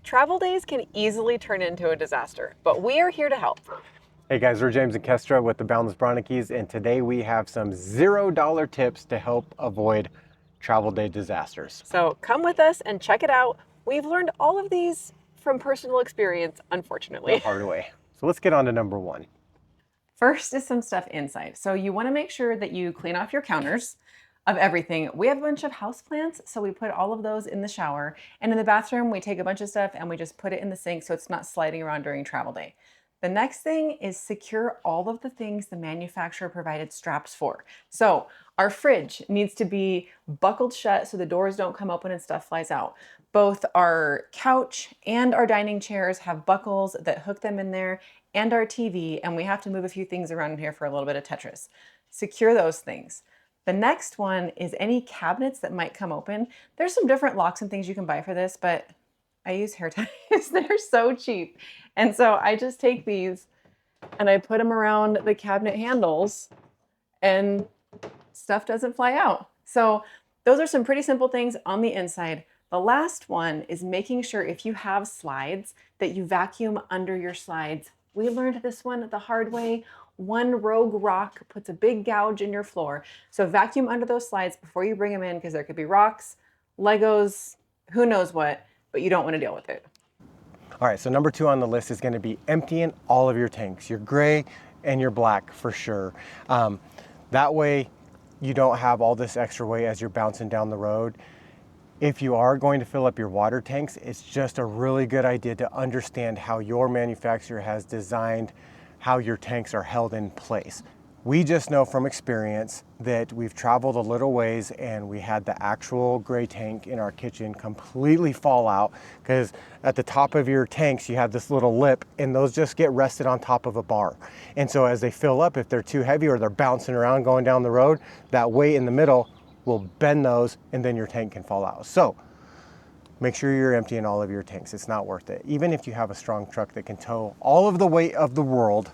Travel days can easily turn into a disaster, but we are here to help. Hey guys, we're James and Kestra with the Boundless Bronickies, and today we have some $0 tips to help avoid travel day disasters. So come with us and check it out. We've learned all of these from personal experience, unfortunately. The hard way. So let's get on to number one. First is some stuff inside. So you want to make sure that you clean off your counters of everything. We have a bunch of houseplants, so we put all of those in the shower. And in the bathroom, we take a bunch of stuff and we just put it in the sink so it's not sliding around during travel day. The next thing is secure all of the things the manufacturer provided straps for. So our fridge needs to be buckled shut so the doors don't come open and stuff flies out. Both our couch and our dining chairs have buckles that hook them in there, and our TV, and we have to move a few things around in here for a little bit of Tetris. Secure those things. The next one is any cabinets that might come open. There's some different locks and things you can buy for this, but I use hair ties. They're so cheap. And so I just take these and I put them around the cabinet handles and stuff doesn't fly out. So those are some pretty simple things on the inside. The last one is making sure if you have slides that you vacuum under your slides. We learned this one the hard way. One rogue rock puts a big gouge in your floor. So vacuum under those slides before you bring them in, because there could be rocks, Legos, who knows what, but you don't want to deal with it. All right, so number two on the list is going to be emptying all of your tanks, your gray and your black for sure. That way you don't have all this extra weight as you're bouncing down the road. If you are going to fill up your water tanks, it's just a really good idea to understand how your manufacturer has designed how your tanks are held in place. We just know from experience that we've traveled a little ways and we had the actual gray tank in our kitchen completely fall out, because at the top of your tanks you have this little lip and those just get rested on top of a bar. And so as they fill up, if they're too heavy or they're bouncing around going down the road, that weight in the middle will bend those and then your tank can fall out. So make sure you're emptying all of your tanks. It's not worth it. Even if you have a strong truck that can tow all of the weight of the world,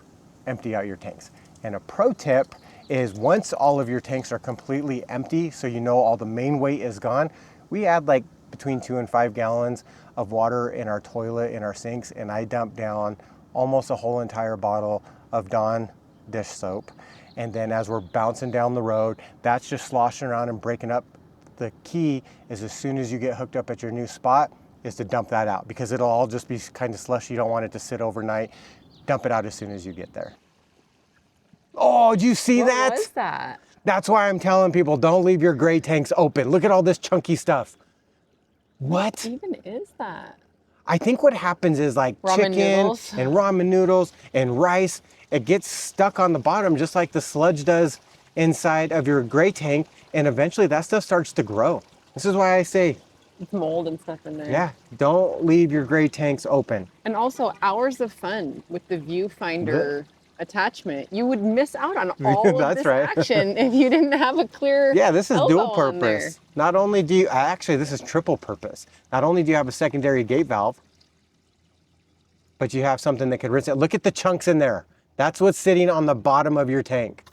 empty out your tanks. And a pro tip is once all of your tanks are completely empty, so you know all the main weight is gone, we add like between 2 and 5 gallons of water in our toilet, in our sinks, and I dump down almost a whole entire bottle of Dawn dish soap. And then as we're bouncing down the road, that's just sloshing around and breaking up. The key is as soon as you get hooked up at your new spot is to dump that out, because it'll all just be kind of slushy. You don't want it to sit overnight. Dump it out as soon as you get there. Oh, do you see that? What was that? That's why I'm telling people, don't leave your gray tanks open. Look at all this chunky stuff. What? What even is that? I think what happens is like Ramen chicken noodles. and ramen noodles and rice, it gets stuck on the bottom just like the sludge does inside of your gray tank, and eventually that stuff starts to grow. This is why I say, It's mold and stuff in there. yeah, don't leave your gray tanks open. And also hours of fun with the viewfinder attachment. You would miss out on all of That's this right. action if you didn't have a clear Yeah, this is elbow dual on there. purpose. Not only do you, actually this is triple purpose. Not only do you have a secondary gate valve, but you have something that could rinse it. Look at the chunks in there. That's what's sitting on the bottom of your tank.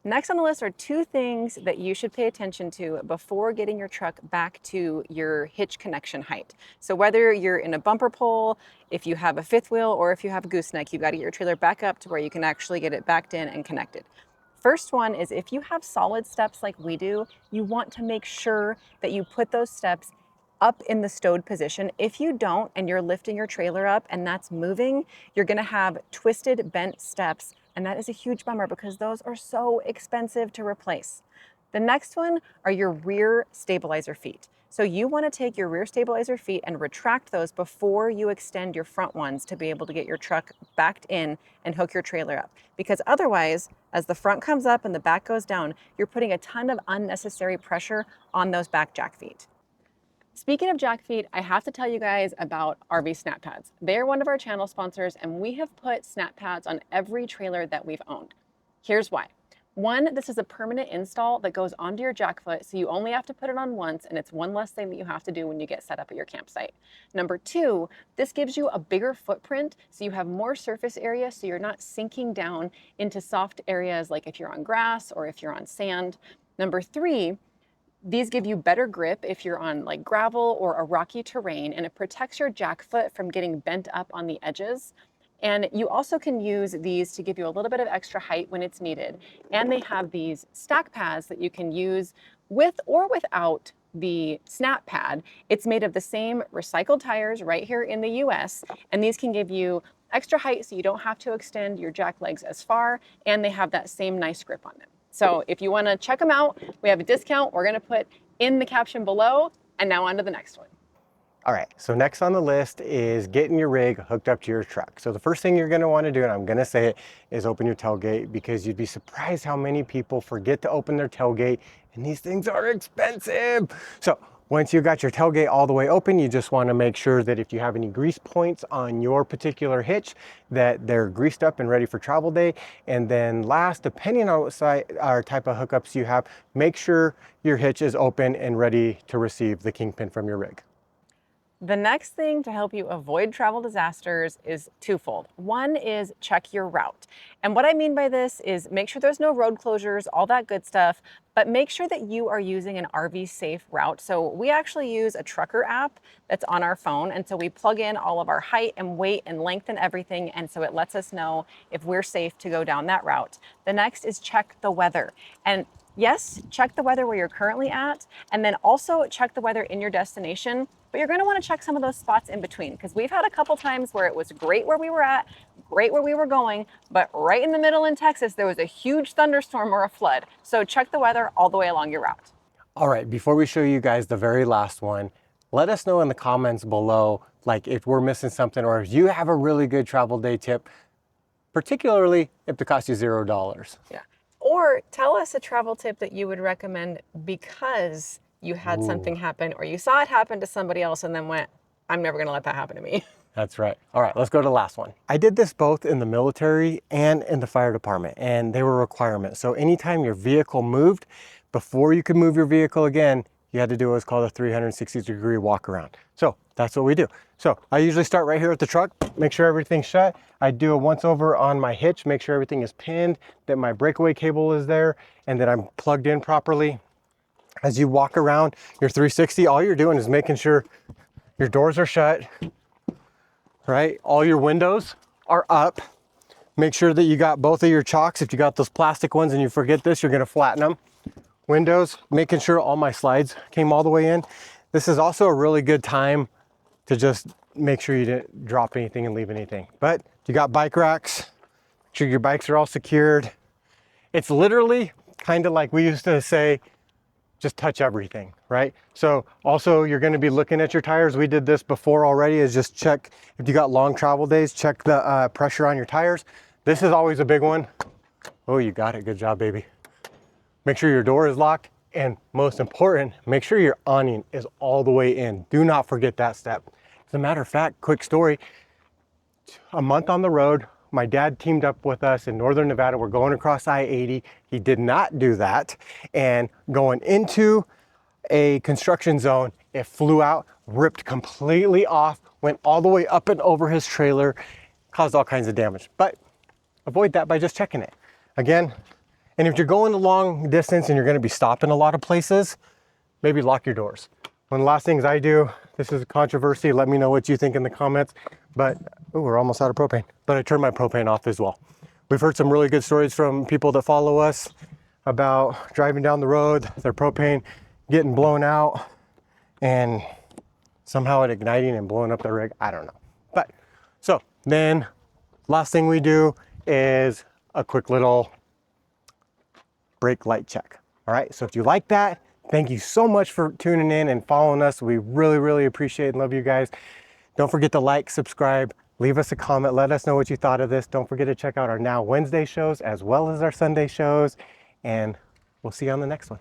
Next on the list are two things that you should pay attention to before getting your truck back to your hitch connection height. So whether you're in a bumper pole, if you have a fifth wheel, or if you have a gooseneck, you've got to get your trailer back up to where you can actually get it backed in and connected. First one is, if you have solid steps like we do, you want to make sure that you put those steps up in the stowed position. If you don't, and you're lifting your trailer up and that's moving, you're gonna have twisted, bent steps. And that is a huge bummer because those are so expensive to replace. The next one are your rear stabilizer feet. So you want to take your rear stabilizer feet and retract those before you extend your front ones to be able to get your truck backed in and hook your trailer up. Because otherwise, as the front comes up and the back goes down, you're putting a ton of unnecessary pressure on those back jack feet. Speaking of jack feet, I have to tell you guys about RV Snap Pads. They're one of our channel sponsors, and we have put snap pads on every trailer that we've owned. Here's why. One, this is a permanent install that goes onto your jack foot, so you only have to put it on once, and it's one less thing that you have to do when you get set up at your campsite. Number two, this gives you a bigger footprint, so you have more surface area, so you're not sinking down into soft areas like if you're on grass or if you're on sand. Number three, These give you better grip if you're on like gravel or a rocky terrain, and it protects your jack foot from getting bent up on the edges. And you also can use these to give you a little bit of extra height when it's needed. And they have these stack pads that you can use with or without the snap pad. It's made of the same recycled tires right here in the US, and these can give you extra height so you don't have to extend your jack legs as far, and they have that same nice grip on them. So if you want to check them out, we have a discount we're going to put in the caption below. And now on to the next one. All right, so next on the list is getting your rig hooked up to your truck. So the first thing you're gonna wanna do, and I'm gonna say it, is open your tailgate, because you'd be surprised how many people forget to open their tailgate, and these things are expensive. So once you got your tailgate all the way open, you just wanna make sure that if you have any grease points on your particular hitch, that they're greased up and ready for travel day. And then last, depending on what type of hookups you have, make sure your hitch is open and ready to receive the kingpin from your rig. The next thing to help you avoid travel disasters is twofold. One is check your route. And what I mean by this is make sure there's no road closures, all that good stuff, but make sure that you are using an RV safe route. So we actually use a trucker app that's on our phone. And so we plug in all of our height and weight and length and everything. And so it lets us know if we're safe to go down that route. The next is check the weather. And yes, check the weather where you're currently at, and then also check the weather in your destination. But you're going to want to check some of those spots in between, because we've had a couple times where it was great where we were at, great where we were going, but right in the middle in Texas, there was a huge thunderstorm or a flood. So check the weather all the way along your route. All right, before we show you guys the very last one, let us know in the comments below, like if we're missing something, or if you have a really good travel day tip, particularly if it costs you $0. Yeah. Or tell us a travel tip that you would recommend because you had something happen, or you saw it happen to somebody else and then went, I'm never gonna let that happen to me. That's right. All right, let's go to the last one. I did this both in the military and in the fire department, and they were requirements. So anytime your vehicle moved, before you could move your vehicle again, you had to do what's called a 360-degree walk around. So that's what we do. So I usually start right here at the truck, make sure everything's shut. I do a once over on my hitch, make sure everything is pinned, that my breakaway cable is there, and that I'm plugged in properly. As you walk around your 360, all you're doing is making sure your doors are shut, right? All your windows are up. Make sure that you got both of your chocks. If you got those plastic ones and you forget this, you're gonna flatten them. Windows, making sure all my slides came all the way in. This is also a really good time to just make sure you didn't drop anything and leave anything. But you got bike racks, make sure your bikes are all secured. It's literally kind of like we used to say, just touch everything, right? So also you're gonna be looking at your tires. We did this before already, is just check, if you got long travel days, check the pressure on your tires. This is always a big one. Oh, you got it, good job, baby. Make sure your door is locked, and most important, make sure your awning is all the way in. Do not forget that step. As a matter of fact, quick story, a month on the road, my dad teamed up with us in Northern Nevada. We're going across I-80. He did not do that. And going into a construction zone, it flew out, ripped completely off, went all the way up and over his trailer, caused all kinds of damage. But avoid that by just checking it. Again, and if you're going a long distance and you're gonna be stopped in a lot of places, maybe lock your doors. One of the last things I do, this is a controversy, let me know what you think in the comments, but, oh, we're almost out of propane. But I turn my propane off as well. We've heard some really good stories from people that follow us about driving down the road, their propane getting blown out, and somehow it igniting and blowing up their rig, I don't know. But, so then, last thing we do is a quick little brake light check. All right, so if you like that, thank you so much for tuning in and following us. We really, really appreciate and love you guys. Don't forget to like, subscribe, leave us a comment, let us know what you thought of this. Don't forget to check out our Now Wednesday shows as well as our Sunday shows, and we'll see you on the next one.